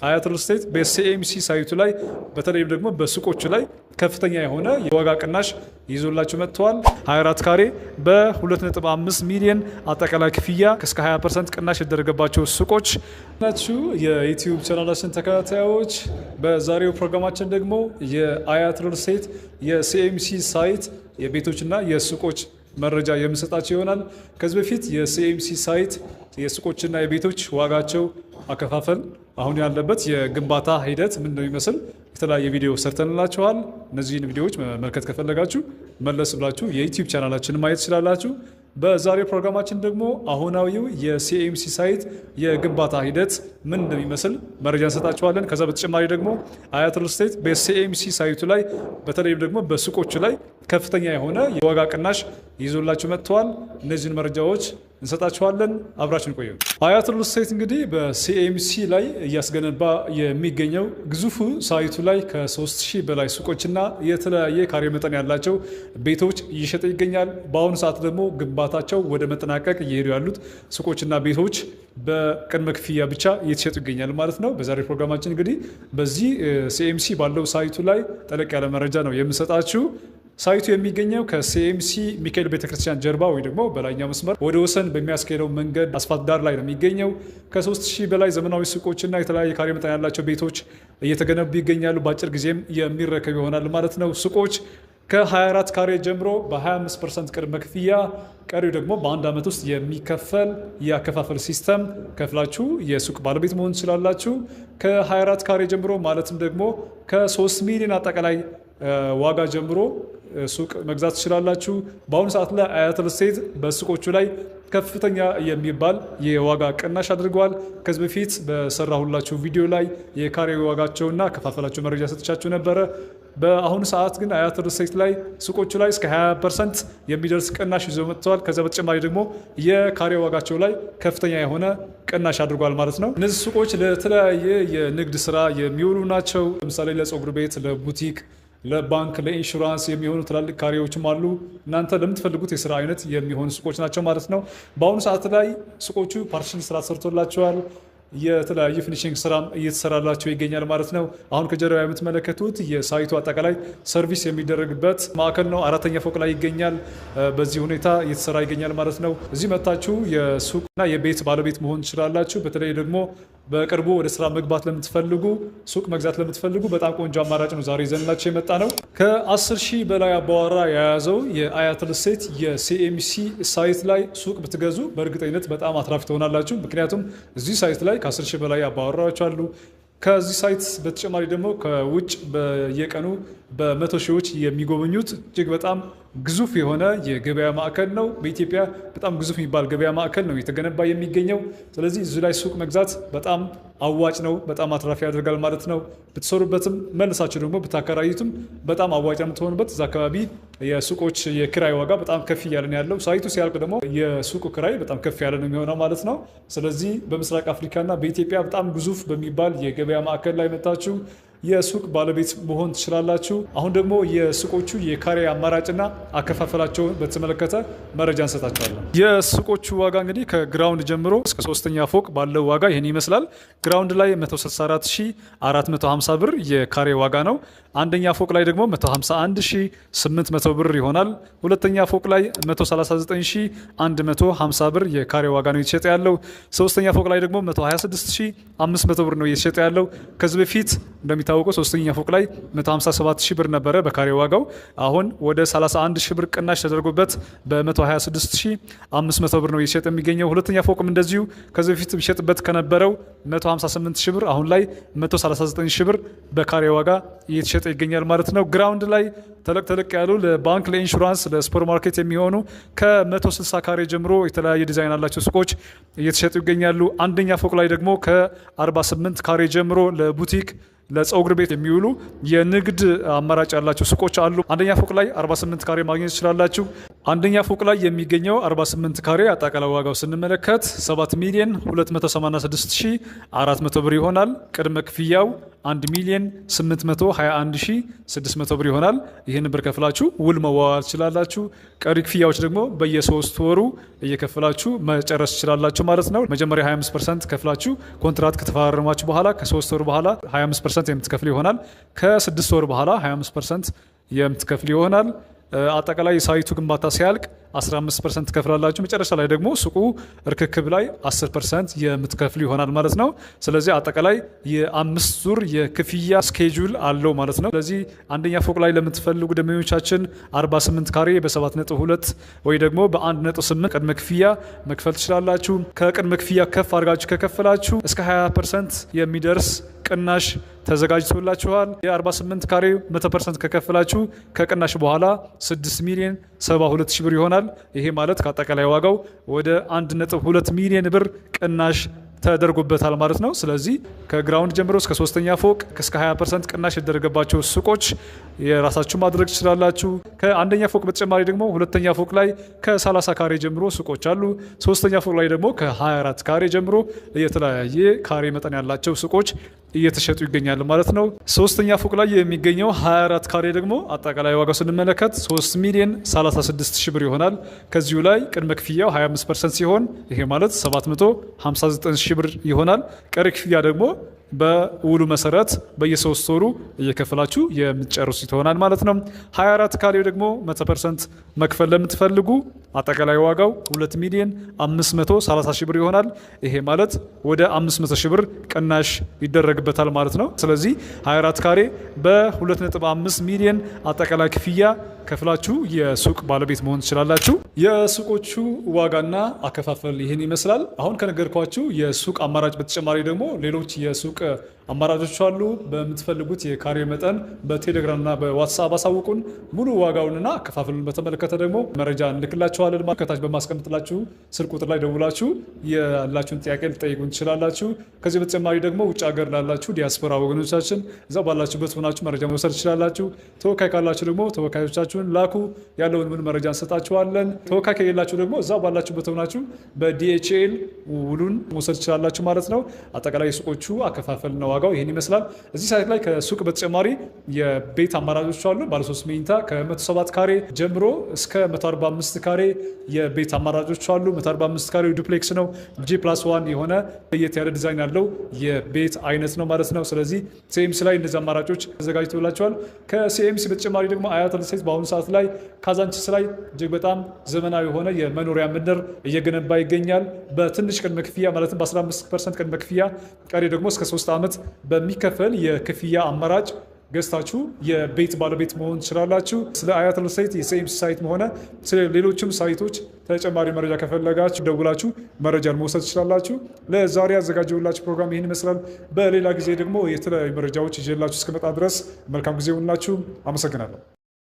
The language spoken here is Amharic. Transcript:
አያት ሪል ስቴት በሲኤምሲ ሳይቱ ላይ በተለይም ደግሞ በሱቆቹ ላይ ከፍተኛ የሆነ የዋጋ ቅናሽ ይዞላችሁ መጥተዋል። 24 ካሬ በ2.5 ሚሊዮን አጠቃላይ ክፍያ እስከ 20% ቅናሽ የተደረገባቸው ሱቆች ናችሁ። የዩቲዩብ ቻናላችን ተከታታዮች በዛሬው ፕሮግራማችን ደግሞ የአያት ሪል ስቴት የሲኤምሲ ሳይት የቤቶችና የሱቆች መረጃ የምሰጣቸው ይሆናል። ከዚህ በፊት የሲኤምሲ ሳይት የሱቆችና የቤቶች ዋጋቸው አከፋፈል አሁን ያለበት የግንባታ ሂደት ምን እንደሚመስል የተለያየ ቪዲዮ ሰርተንላችኋል። እነዚህን ቪዲዮዎች መመልከት ከፈለጋችሁ መለስ ብላችሁ የዩቲዩብ ቻናላችንን ማየት ትችላላችሁ። በዛሬው ፕሮግራማችን ደግሞ አሁናዊው የሲኤምሲ ሳይት የግንባታ ሂደት ምን እንደሚመስል መረጃ እንሰጣችኋለን። ከዛ በተጨማሪ ደግሞ አያት ሪል ስቴት በሲኤምሲ ሳይቱ ላይ በተለይም ደግሞ በሱቆቹ ላይ ከፍተኛ የሆነ የዋጋ ቅናሽ ይዞላችሁ መጥተዋል። እነዚህን መረጃዎች እንሰጣችኋለን። አብራችን ቆዩ። አያት ሪል ስቴት እንግዲህ በሲኤምሲ ላይ እያስገነባ የሚገኘው ግዙፉ ሳይቱ ላይ ከ3000 በላይ ሱቆችና የተለያየ ካሬ መጠን ያላቸው ቤቶች እየሸጠ ይገኛል። በአሁኑ ሰዓት ደግሞ ግንባታቸው ወደ መጠናቀቅ እየሄዱ ያሉት ሱቆችና ቤቶች በቅድመ ክፍያ ብቻ እየተሸጡ ይገኛል ማለት ነው። በዛሬ ፕሮግራማችን እንግዲህ በዚህ ሲኤምሲ ባለው ሳይቱ ላይ ጠለቅ ያለ መረጃ ነው የምሰጣችሁ። ሳይቱ የሚገኘው ከሲኤምሲ ሚካኤል ቤተክርስቲያን ጀርባ ወይ ደግሞ በላይኛው መስመር ወደ ወሰን በሚያስኬደው መንገድ አስፋልት ዳር ላይ ነው የሚገኘው። ከ3000 በላይ ዘመናዊ ሱቆችና የተለያየ ካሬ መጠን ያላቸው ቤቶች እየተገነቡ ይገኛሉ። በአጭር ጊዜም የሚረከብ ይሆናል ማለት ነው። ሱቆች ከ24 ካሬ ጀምሮ በ25% ቅድመ ክፍያ፣ ቀሪው ደግሞ በአንድ ዓመት ውስጥ የሚከፈል የአከፋፈል ሲስተም ከፍላችሁ የሱቅ ባለቤት መሆን ትችላላችሁ። ከ24 ካሬ ጀምሮ ማለትም ደግሞ ከ3 ሚሊዮን አጠቃላይ ዋጋ ጀምሮ ሱቅ መግዛት ትችላላችሁ። በአሁኑ ሰዓት ላይ አያት ሪል ስቴት በሱቆቹ ላይ ከፍተኛ የሚባል የዋጋ ቅናሽ አድርገዋል። ከዚህ በፊት በሰራሁላችሁ ቪዲዮ ላይ የካሬ ዋጋቸውና ከፋፈላቸው መረጃ ሰጥቻችሁ ነበረ። በአሁኑ ሰዓት ግን አያት ሪል ስቴት ላይ ሱቆቹ ላይ እስከ 20% የሚደርስ ቅናሽ ይዘው መጥተዋል። ከዚያ በተጨማሪ ደግሞ የካሬ ዋጋቸው ላይ ከፍተኛ የሆነ ቅናሽ አድርጓል ማለት ነው። እነዚህ ሱቆች ለተለያየ የንግድ ስራ የሚውሉ ናቸው። ለምሳሌ ለፀጉር ቤት፣ ለቡቲክ፣ ለባንክ፣ ለኢንሹራንስ የሚሆኑ ትላልቅ ካሬዎችም አሉ። እናንተ ለምትፈልጉት የስራ አይነት የሚሆኑ ሱቆች ናቸው ማለት ነው። በአሁኑ ሰዓት ላይ ሱቆቹ ፓርቲሽን ስራ ተሰርቶላቸዋል። የተለያዩ ፊኒሽንግ ስራም እየተሰራላቸው ይገኛል ማለት ነው። አሁን ከጀርባ የምትመለከቱት የሳይቱ አጠቃላይ ሰርቪስ የሚደረግበት ማዕከል ነው። 4ኛ ፎቅ ላይ ይገኛል። በዚህ ሁኔታ እየተሰራ ይገኛል ማለት ነው። እዚህ መታችሁ የሱቅና የቤት ባለቤት መሆን ትችላላችሁ። በተለይ ደግሞ በቅርቡ ወደ ስራ መግባት ለምትፈልጉ፣ ሱቅ መግዛት ለምትፈልጉ በጣም ቆንጆ አማራጭ ነው ዛሬ ይዘንላችሁ የመጣ ነው። ከ10,000 በላይ አባወራ የያዘው የአያት ሪል ስቴት የሲኤምሲ ሳይት ላይ ሱቅ ብትገዙ በእርግጠኝነት በጣም አትራፊ ትሆናላችሁ። ምክንያቱም እዚህ ሳይት ላይ ከ10,000 በላይ አባወራዎች አሉ። ከዚህ ሳይት በተጨማሪ ደግሞ ከውጭ በየቀኑ በመቶ ሺዎች የሚጎበኙት እጅግ በጣም ግዙፍ የሆነ የገበያ ማዕከል ነው። በኢትዮጵያ በጣም ግዙፍ የሚባል ገበያ ማዕከል ነው የተገነባ የሚገኘው። ስለዚህ እዚህ ላይ ሱቅ መግዛት በጣም አዋጭ ነው፣ በጣም አትራፊ ያደርጋል ማለት ነው። ብትሰሩበትም መልሳችሁ ደግሞ ብታከራዩትም በጣም አዋጭ ነው የምትሆኑበት። እዛ አካባቢ የሱቆች የክራይ ዋጋ በጣም ከፍ እያለ ነው ያለው። ሳይቱ ሲያልቅ ደግሞ የሱቁ ክራይ በጣም ከፍ ያለ ነው የሚሆነው ማለት ነው። ስለዚህ በምስራቅ አፍሪካና በኢትዮጵያ በጣም ግዙፍ በሚባል የገበያ ማዕከል ላይ መታችሁ የሱቅ ባለቤት መሆን ትችላላችሁ። አሁን ደግሞ የሱቆቹ የካሬ አማራጭና አከፋፈላቸውን በተመለከተ መረጃ እንሰጣቸዋለን። የሱቆቹ ዋጋ እንግዲህ ከግራውንድ ጀምሮ እስከ 3ኛ ፎቅ ባለው ዋጋ ይህን ይመስላል። ግራውንድ ላይ 164,450 ብር የካሬ ዋጋ ነው። አንደኛ ፎቅ ላይ ደግሞ 151,800 ብር ይሆናል። ሁለተኛ ፎቅ ላይ 139,150 ብር የካሬ ዋጋ ነው እየተሸጠ ያለው። ሶስተኛ ፎቅ ላይ ደግሞ 126,500 ብር ነው እየተሸጠ ያለው። ከዚህ በፊት እንደሚታወቀው ሶስተኛ ፎቅ ላይ 157,000 ብር ነበረ በካሬ ዋጋው። አሁን ወደ 31,000 ብር ቅናሽ ተደርጎበት በ126,500 ብር ነው እየተሸጠ የሚገኘው። ሁለተኛ ፎቅም እንደዚሁ ከዚህ በፊት ቢሸጥበት ከነበረው 158,000 ብር አሁን ላይ 139,000 ብር በካሬ ዋጋ እየተሸጠ ይገኛል ማለት ነው። ግራውንድ ላይ ተለቅ ያሉ ለባንክ፣ ለኢንሹራንስ፣ ለሱፐር ማርኬት የሚሆኑ ከ160 ካሬ ጀምሮ የተለያየ ዲዛይን ያላቸው ሱቆች እየተሸጡ ይገኛሉ። አንደኛ ፎቅ ላይ ደግሞ ከ48 ካሬ ጀምሮ ለቡቲክ፣ ለፀጉር ቤት የሚውሉ የንግድ አማራጭ ያላቸው ሱቆች አሉ። አንደኛ ፎቅ ላይ 48 ካሬ ማግኘት ትችላላችሁ። አንደኛ ፎቅ ላይ የሚገኘው 48 ካሬ አጠቃላይ ዋጋው ስንመለከት 7,286,400 ብር ይሆናል። ቅድመ ክፍያው 1,821,600 ብር ይሆናል። ይህን ብር ከፍላችሁ ውል መዋዋል ትችላላችሁ። ቀሪ ክፍያዎች ደግሞ በየ3 ወሩ እየከፈላችሁ መጨረስ ትችላላችሁ ማለት ነው። መጀመሪያ 25% ከፍላችሁ ኮንትራት ከተፈራረማችሁ በኋላ ከ3 ወር በኋላ 25% የምትከፍል ይሆናል። ከ6 ወር በኋላ 25% የምትከፍል ይሆናል። አጠቃላይ ሳይቱ ግንባታ ሲያልቅ 15% ትከፍላላችሁ። መጨረሻ ላይ ደግሞ ሱቁ ርክክብ ላይ 10% የምትከፍሉ ይሆናል ማለት ነው። ስለዚህ አጠቃላይ የ5 ዙር የክፍያ ስኬጁል አለው ማለት ነው። ስለዚህ አንደኛ ፎቅ ላይ ለምትፈልጉ ደንበኞቻችን 48 ካሬ በ7.2 ወይ ደግሞ በ1.8 ቅድመ ክፍያ መክፈል ትችላላችሁ። ከቅድመ ክፍያ ከፍ አድርጋችሁ ከከፈላችሁ እስከ 20% የሚደርስ ቅናሽ ተዘጋጅቶላችኋል። የ48 ካሬ 100% ከከፈላችሁ ከቅናሽ በኋላ 6,072,000 ብር ይሆናል። ይሄ ማለት ከአጠቃላይ ዋጋው ወደ 1.2 ሚሊዮን ብር ቅናሽ ተደርጎበታል ማለት ነው። ስለዚህ ከግራውንድ ጀምሮ እስከ 3ኛ ፎቅ እስከ 20% ቅናሽ የተደረገባቸው ሱቆች የራሳችሁ ማድረግ ትችላላችሁ። ከአንደኛ ፎቅ በተጨማሪ ደግሞ 2ኛ ፎቅ ላይ ከ30 ካሬ ጀምሮ ሱቆች አሉ። 3ኛ ፎቅ ላይ ደግሞ ከ24 ካሬ ጀምሮ የተለያየ ካሬ መጠን ያላቸው ሱቆች እየተሸጡ ይገኛሉ ማለት ነው። 3ኛ ፎቅ ላይ የሚገኘው 24 ካሬ ደግሞ አጠቃላይ ዋጋው ስንመለከት 3,036,000 ብር ይሆናል። ከዚሁ ላይ ቅድመ ክፍያው 25% ሲሆን ይሄ ማለት 759,000 ብር ይሆናል። ቀሪ ክፍያ ደግሞ በውሉ መሰረት በየ3 ወሩ እየከፈላችሁ የምትጨርሱት ይሆናል ማለት ነው። 24 ካሬው ደግሞ 100% መክፈል ለምትፈልጉ አጠቃላይ ዋጋው 2,530,000 ብር ይሆናል። ይሄ ማለት ወደ 500,000 ብር ቅናሽ ይደረግበታል ማለት ነው። ስለዚህ 24 ካሬ በ2.5 ሚሊዮን አጠቃላይ ክፍያ ከፍላችሁ የሱቅ ባለቤት መሆን ትችላላችሁ። የሱቆቹ ዋጋና አከፋፈል ይህን ይመስላል። አሁን ከነገርኳችሁ የሱቅ አማራጭ በተጨማሪ ደግሞ ሌሎች የሱቅ አማራጮች አሉ። በምትፈልጉት የካሬ መጠን በቴሌግራምና በዋትስአፕ አሳውቁን። ሙሉ ዋጋውንና አከፋፈሉን በተመለከተ ደግሞ መረጃ እንልክላችኋለን። ከታች በማስቀምጥላችሁ ስልክ ቁጥር ላይ ደውላችሁ ያላችሁን ጥያቄ ልጠይቁን ትችላላችሁ። ከዚህ በተጨማሪ ደግሞ ውጭ ሀገር ላላችሁ ዲያስፖራ ወገኖቻችን እዛው ባላችሁበት ሆናችሁ መረጃ መውሰድ ትችላላችሁ። ተወካይ ካላችሁ ደግሞ ተወካዮቻችሁን ላኩ፣ ያለውን ምን መረጃ እንሰጣችኋለን። ተወካይ ከሌላችሁ ደግሞ እዛው ባላችሁበት ሆናችሁ በዲኤችኤል ውሉን መውሰድ ትችላላችሁ ማለት ነው። አጠቃላይ የሱቆቹ አከፋፈል ነው ዋጋው ይህን ይመስላል። እዚህ ሳይት ላይ ከሱቅ በተጨማሪ የቤት አማራጮች አሉ። ባለ 3 መኝታ ከ107 ካሬ ጀምሮ እስከ 145 ካሬ የቤት አማራጮች አሉ። 145 ካሬ ዱፕሌክስ ነው። G+1 የሆነ ለየት ያለ ዲዛይን ያለው የቤት አይነት ነው ማለት ነው። ስለዚህ ሲኤምሲ ላይ እነዚህ አማራጮች ተዘጋጅተውላቸዋል። ከሲኤምሲ በተጨማሪ ደግሞ አያት ሪል ስቴት በአሁኑ ሰዓት ላይ ካዛንቺስ ላይ እጅግ በጣም ዘመናዊ የሆነ የመኖሪያ መንደር እየገነባ ይገኛል። በትንሽ ቅድመ ክፍያ ማለትም በ15% ቅድመ ክፍያ ቀሪ ደግሞ እስከ 3 ዓመት በሚከፈል የክፍያ አማራጭ ገዝታችሁ የቤት ባለቤት መሆን ትችላላችሁ። ስለ አያት ሪል ስቴት የሲኤምሲ ሳይት ሆነ ስለ ሌሎችም ሳይቶች ተጨማሪ መረጃ ከፈለጋችሁ ደውላችሁ መረጃን መውሰድ ትችላላችሁ። ለዛሬ ያዘጋጀሁላችሁ ፕሮግራም ይህን ይመስላል። በሌላ ጊዜ ደግሞ የተለያዩ መረጃዎች ይዤላችሁ እስከመጣ ድረስ መልካም ጊዜ ይሁንላችሁ። አመሰግናለሁ።